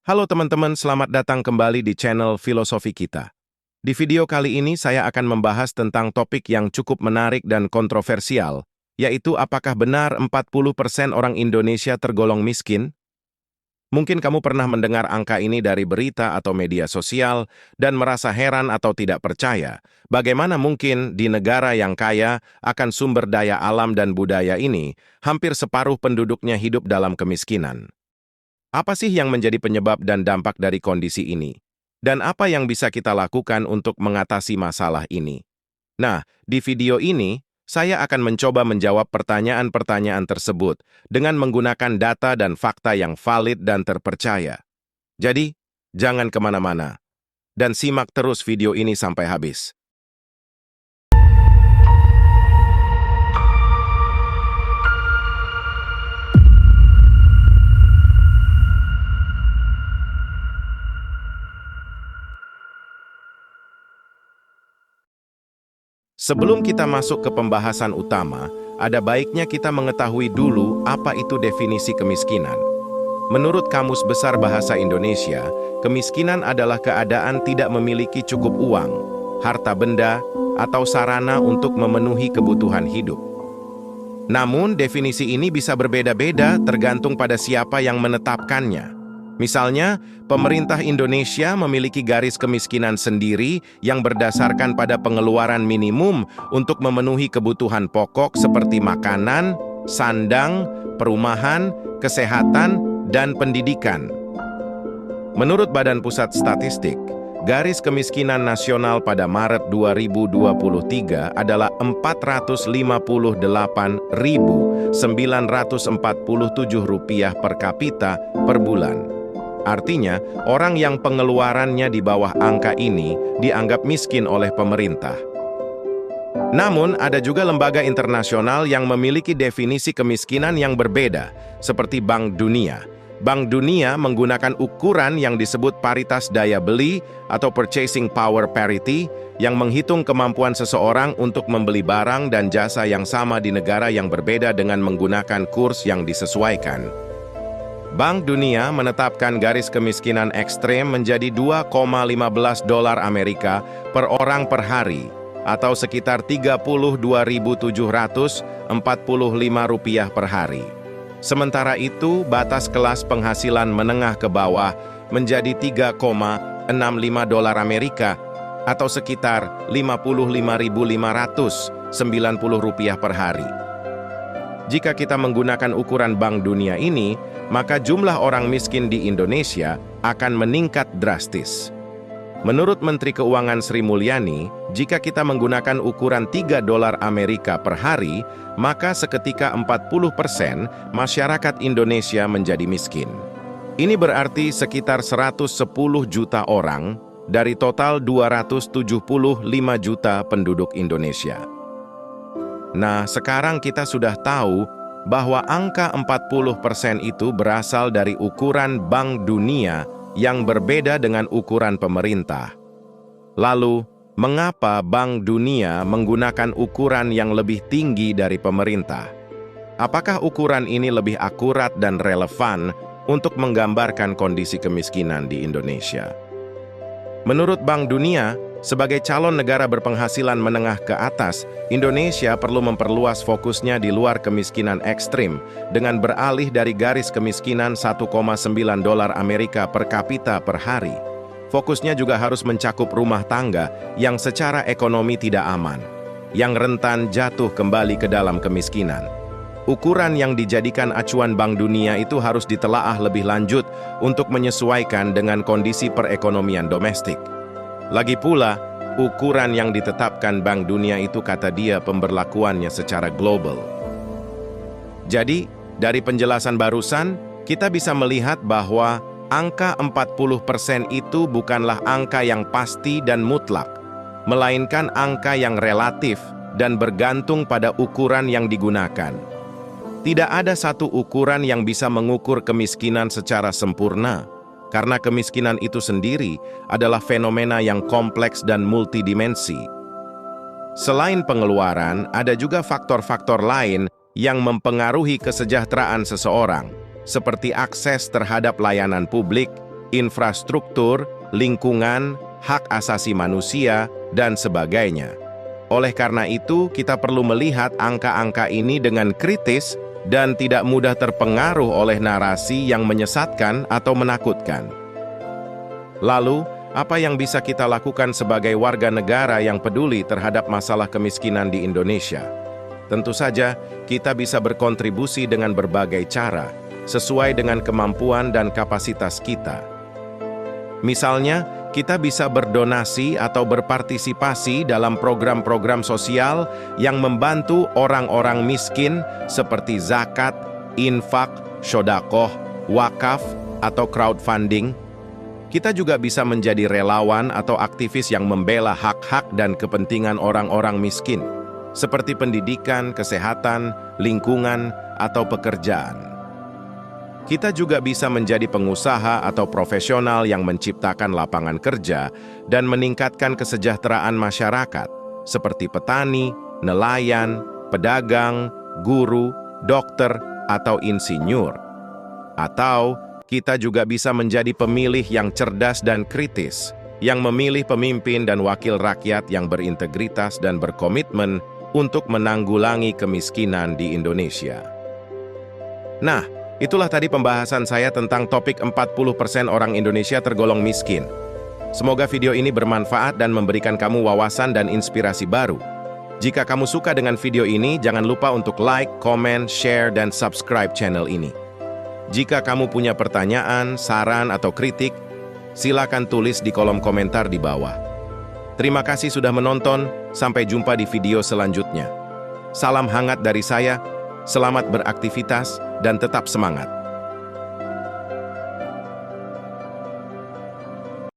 Halo teman-teman, selamat datang kembali di channel Filosofi Kita. Di video kali ini saya akan membahas tentang topik yang cukup menarik dan kontroversial, yaitu apakah benar 40% orang Indonesia tergolong miskin? Mungkin kamu pernah mendengar angka ini dari berita atau media sosial dan merasa heran atau tidak percaya. Bagaimana mungkin di negara yang kaya akan sumber daya alam dan budaya ini, hampir separuh penduduknya hidup dalam kemiskinan? Apa sih yang menjadi penyebab dan dampak dari kondisi ini? Dan apa yang bisa kita lakukan untuk mengatasi masalah ini? Nah, di video ini, saya akan mencoba menjawab pertanyaan-pertanyaan tersebut dengan menggunakan data dan fakta yang valid dan terpercaya. Jadi, jangan kemana-mana, dan simak terus video ini sampai habis. Sebelum kita masuk ke pembahasan utama, ada baiknya kita mengetahui dulu apa itu definisi kemiskinan. Menurut Kamus Besar Bahasa Indonesia, kemiskinan adalah keadaan tidak memiliki cukup uang, harta benda, atau sarana untuk memenuhi kebutuhan hidup. Namun, definisi ini bisa berbeda-beda tergantung pada siapa yang menetapkannya. Misalnya, pemerintah Indonesia memiliki garis kemiskinan sendiri yang berdasarkan pada pengeluaran minimum untuk memenuhi kebutuhan pokok seperti makanan, sandang, perumahan, kesehatan, dan pendidikan. Menurut Badan Pusat Statistik, garis kemiskinan nasional pada Maret 2023 adalah Rp458.947 per kapita per bulan. Artinya, orang yang pengeluarannya di bawah angka ini dianggap miskin oleh pemerintah. Namun, ada juga lembaga internasional yang memiliki definisi kemiskinan yang berbeda, seperti Bank Dunia. Bank Dunia menggunakan ukuran yang disebut paritas daya beli atau purchasing power parity yang menghitung kemampuan seseorang untuk membeli barang dan jasa yang sama di negara yang berbeda dengan menggunakan kurs yang disesuaikan. Bank Dunia menetapkan garis kemiskinan ekstrem menjadi $2,15 per orang per hari, atau sekitar Rp32.745 per hari. Sementara itu, batas kelas penghasilan menengah ke bawah menjadi $3,65 atau sekitar Rp55.590 per hari. Jika kita menggunakan ukuran Bank Dunia ini, maka jumlah orang miskin di Indonesia akan meningkat drastis. Menurut Menteri Keuangan Sri Mulyani, jika kita menggunakan ukuran $3 per hari, maka seketika 40% masyarakat Indonesia menjadi miskin. Ini berarti sekitar 110 juta orang dari total 275 juta penduduk Indonesia. Nah, sekarang kita sudah tahu bahwa angka 40% itu berasal dari ukuran Bank Dunia yang berbeda dengan ukuran pemerintah. Lalu, mengapa Bank Dunia menggunakan ukuran yang lebih tinggi dari pemerintah? Apakah ukuran ini lebih akurat dan relevan untuk menggambarkan kondisi kemiskinan di Indonesia? Menurut Bank Dunia, sebagai calon negara berpenghasilan menengah ke atas, Indonesia perlu memperluas fokusnya di luar kemiskinan ekstrim dengan beralih dari garis kemiskinan $1,9 per kapita per hari. Fokusnya juga harus mencakup rumah tangga yang secara ekonomi tidak aman, yang rentan jatuh kembali ke dalam kemiskinan. Ukuran yang dijadikan acuan Bank Dunia itu harus ditelaah lebih lanjut untuk menyesuaikan dengan kondisi perekonomian domestik. Lagi pula, ukuran yang ditetapkan Bank Dunia itu kata dia pemberlakuannya secara global. Jadi, dari penjelasan barusan, kita bisa melihat bahwa angka 40% itu bukanlah angka yang pasti dan mutlak, melainkan angka yang relatif dan bergantung pada ukuran yang digunakan. Tidak ada satu ukuran yang bisa mengukur kemiskinan secara sempurna, karena kemiskinan itu sendiri adalah fenomena yang kompleks dan multidimensi. Selain pengeluaran, ada juga faktor-faktor lain yang mempengaruhi kesejahteraan seseorang, seperti akses terhadap layanan publik, infrastruktur, lingkungan, hak asasi manusia, dan sebagainya. Oleh karena itu, kita perlu melihat angka-angka ini dengan kritis dan tidak mudah terpengaruh oleh narasi yang menyesatkan atau menakutkan. Lalu, apa yang bisa kita lakukan sebagai warga negara yang peduli terhadap masalah kemiskinan di Indonesia? Tentu saja, kita bisa berkontribusi dengan berbagai cara, sesuai dengan kemampuan dan kapasitas kita. Misalnya, kita bisa berdonasi atau berpartisipasi dalam program-program sosial yang membantu orang-orang miskin seperti zakat, infak, shodaqoh, wakaf, atau crowdfunding. Kita juga bisa menjadi relawan atau aktivis yang membela hak-hak dan kepentingan orang-orang miskin, seperti pendidikan, kesehatan, lingkungan, atau pekerjaan. Kita juga bisa menjadi pengusaha atau profesional yang menciptakan lapangan kerja dan meningkatkan kesejahteraan masyarakat, seperti petani, nelayan, pedagang, guru, dokter, atau insinyur. Atau kita juga bisa menjadi pemilih yang cerdas dan kritis, yang memilih pemimpin dan wakil rakyat yang berintegritas dan berkomitmen untuk menanggulangi kemiskinan di Indonesia. Nah, itulah tadi pembahasan saya tentang topik 40% orang Indonesia tergolong miskin. Semoga video ini bermanfaat dan memberikan kamu wawasan dan inspirasi baru. Jika kamu suka dengan video ini, jangan lupa untuk like, komen, share, dan subscribe channel ini. Jika kamu punya pertanyaan, saran, atau kritik, silakan tulis di kolom komentar di bawah. Terima kasih sudah menonton, sampai jumpa di video selanjutnya. Salam hangat dari saya, selamat beraktivitas, dan tetap semangat.